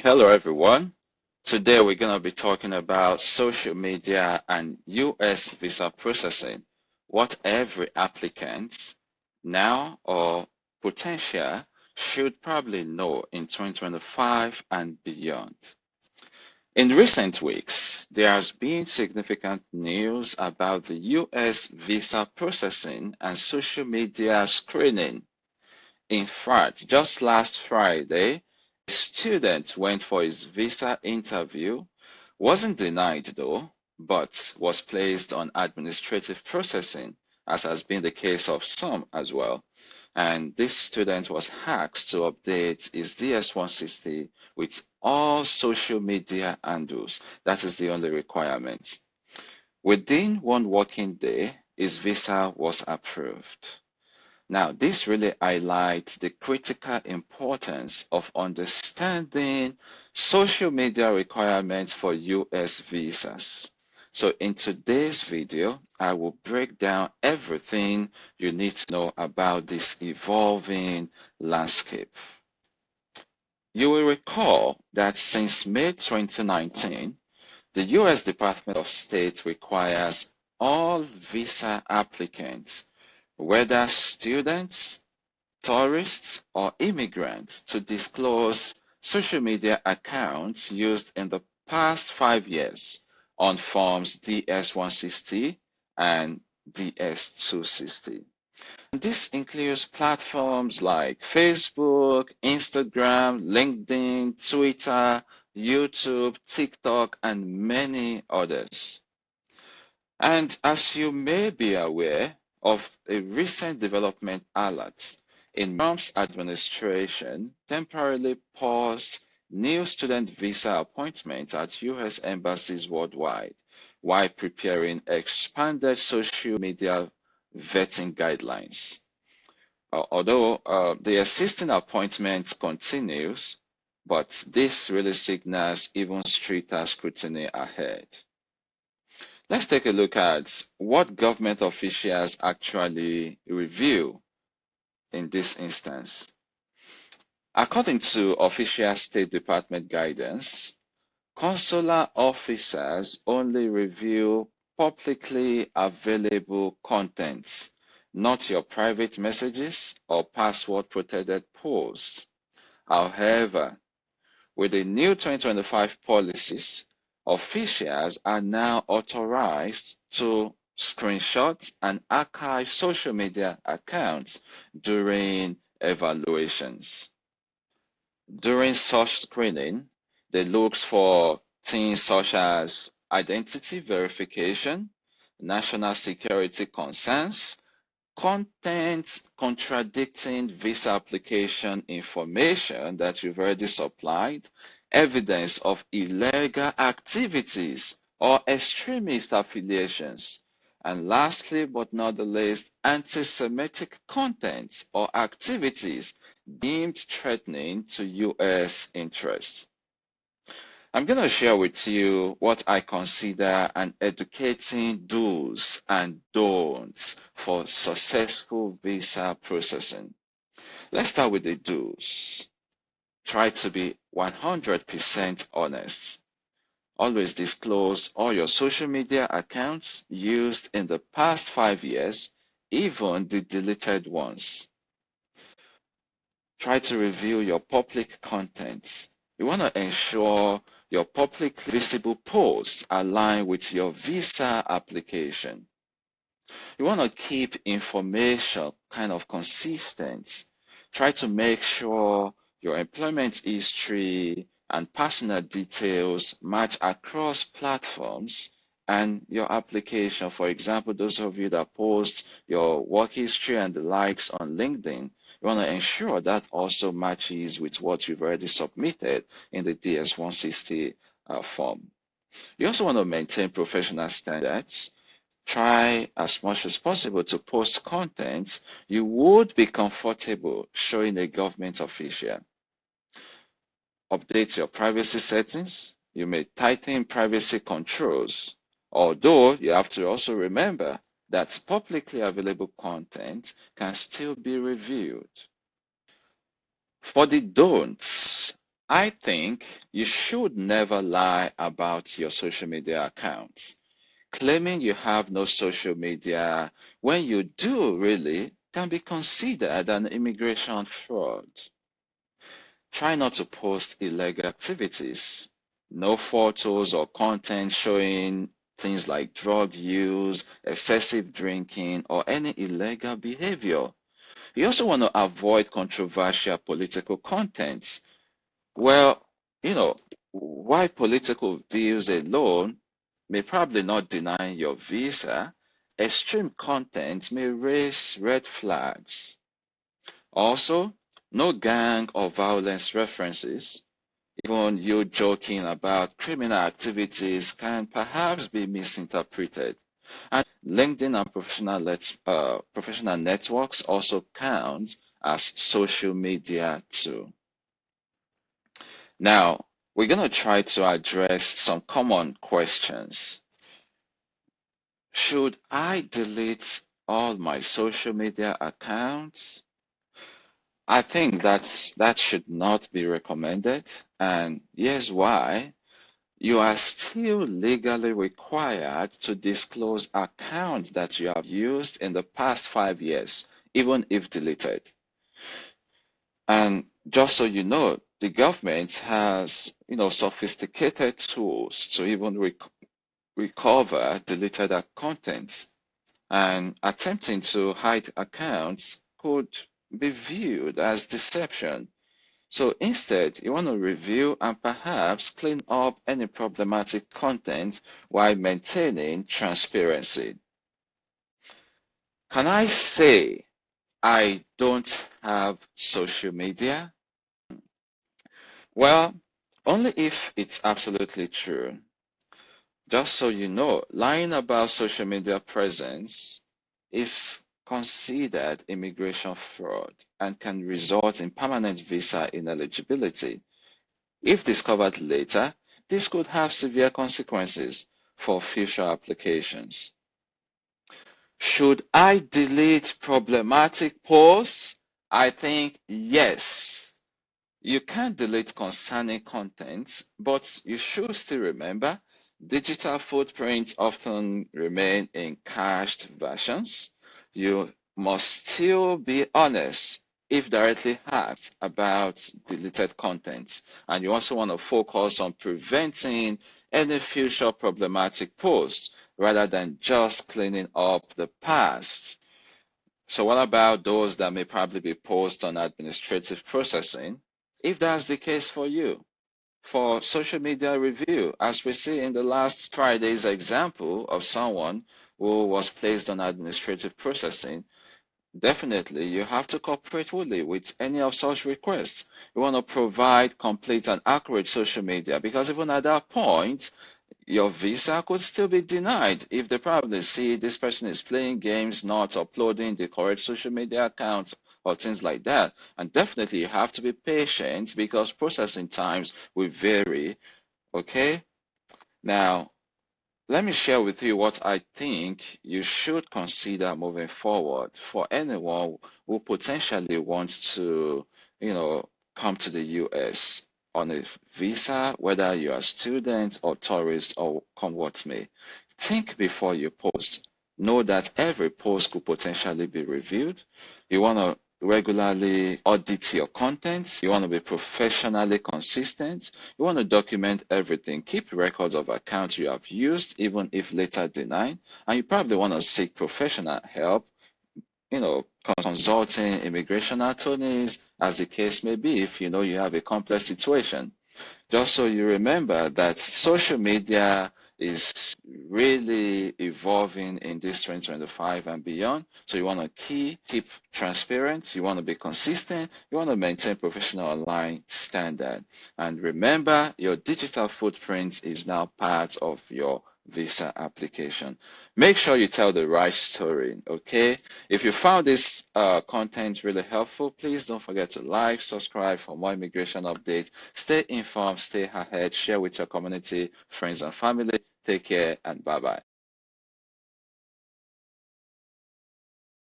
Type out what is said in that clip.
Hello everyone. Today we're going to be talking about social media and US visa processing. What every applicant now or potential should probably know in 2025 and beyond. In recent weeks, there has been significant news about the US visa processing and social media screening. In fact, just last Friday, a student went for his visa interview, wasn't denied though, but was placed on administrative processing, as has been the case of some as well. And this student was asked to update his DS-160 with all social media handles. That is the only requirement. Within one working day, his visa was approved. Now, this really highlights the critical importance of understanding social media requirements for US visas. So in today's video, I will break down everything you need to know about this evolving landscape. You will recall that since May 2019, the US Department of State requires all visa applicants, whether students, tourists, or immigrants, to disclose social media accounts used in the past 5 years on forms DS-160 and DS-260. This includes platforms like Facebook, Instagram, LinkedIn, Twitter, YouTube, TikTok, and many others. And as you may be aware of a recent development alert, in Trump's administration temporarily paused new student visa appointments at US embassies worldwide while preparing expanded social media vetting guidelines. Although the existing appointment continues, but this really signals even stricter scrutiny ahead. Let's take a look at what government officials actually review in this instance. According to official State Department guidance, consular officers only review publicly available contents, not your private messages or password-protected posts. However, with the new 2025 policies, officials are now authorized to screenshot and archive social media accounts during evaluations. During such screening, they look for things such as identity verification, national security concerns, content contradicting visa application information that you've already supplied, evidence of illegal activities or extremist affiliations, and lastly but not the least, anti-Semitic content or activities deemed threatening to US interests. I'm going to share with you what I consider an educating do's and don'ts for successful visa processing. Let's start with the do's. Try to be 100% honest. Always disclose all your social media accounts used in the past 5 years, even the deleted ones. Try to review your public content. You want to ensure your publicly visible posts align with your visa application. You want to keep information kind of consistent. Try to make sure your employment history and personal details match across platforms and your application. For example, those of you that post your work history and the likes on LinkedIn, you want to ensure that also matches with what you've already submitted in the DS-160 form. You also want to maintain professional standards. Try as much as possible to post content you would be comfortable showing a government official. Update your privacy settings. You may tighten privacy controls, although you have to also remember that publicly available content can still be reviewed. For the don'ts, I think you should never lie about your social media accounts. Claiming you have no social media when you do really can be considered an immigration fraud. Try not to post illegal activities. No photos or content showing things like drug use, excessive drinking, or any illegal behavior. You also want to avoid controversial political contents. Well, while political views alone may probably not deny your visa, extreme content may raise red flags. Also, no gang or violence references. Even you joking about criminal activities can perhaps be misinterpreted. And LinkedIn and professional networks also count as social media too. Now, we're going to try to address some common questions. Should I delete all my social media accounts? I think that should not be recommended, and here's why. You are still legally required to disclose accounts that you have used in the past 5 years, even if deleted. And just so you know, the government has, sophisticated tools to even recover deleted contents. And attempting to hide accounts could be viewed as deception. So instead, you want to review and perhaps clean up any problematic content while maintaining transparency. Can I say I don't have social media? Well, only if it's absolutely true. Just so you know, lying about social media presence is considered immigration fraud and can result in permanent visa ineligibility. If discovered later, this could have severe consequences for future applications. Should I delete problematic posts? I think yes. You can delete concerning content, but you should still remember digital footprints often remain in cached versions. You must still be honest if directly asked about deleted content. And you also want to focus on preventing any future problematic posts rather than just cleaning up the past. So what about those that may probably be posted on administrative processing? If that's the case for you, for social media review, as we see in the last Friday's example of someone who was placed on administrative processing, definitely you have to cooperate fully with any of such requests. You want to provide complete and accurate social media because even at that point, your visa could still be denied if they probably see this person is playing games, not uploading the correct social media account or things like that. And definitely you have to be patient because processing times will vary. Okay? Now, let me share with you what I think you should consider moving forward for anyone who potentially wants to, come to the US on a visa, whether you're a student or tourist or come what may. Think before you post. Know that every post could potentially be reviewed. You want to regularly audit your content. You want to be professionally consistent. You want to document everything. Keep records of accounts you have used, even if later denied. And you probably want to seek professional help, consulting immigration attorneys, as the case may be, if you know you have a complex situation. Just so you remember that social media is really evolving in this 2025 and beyond. So you want to keep transparent, you want to be consistent, you want to maintain professional online standard. And remember, your digital footprint is now part of your visa application. Make sure you tell the right story, okay? If you found this content really helpful, please don't forget to like, subscribe for more immigration updates. Stay informed, stay ahead, share with your community, friends, and family. Take care, and bye-bye.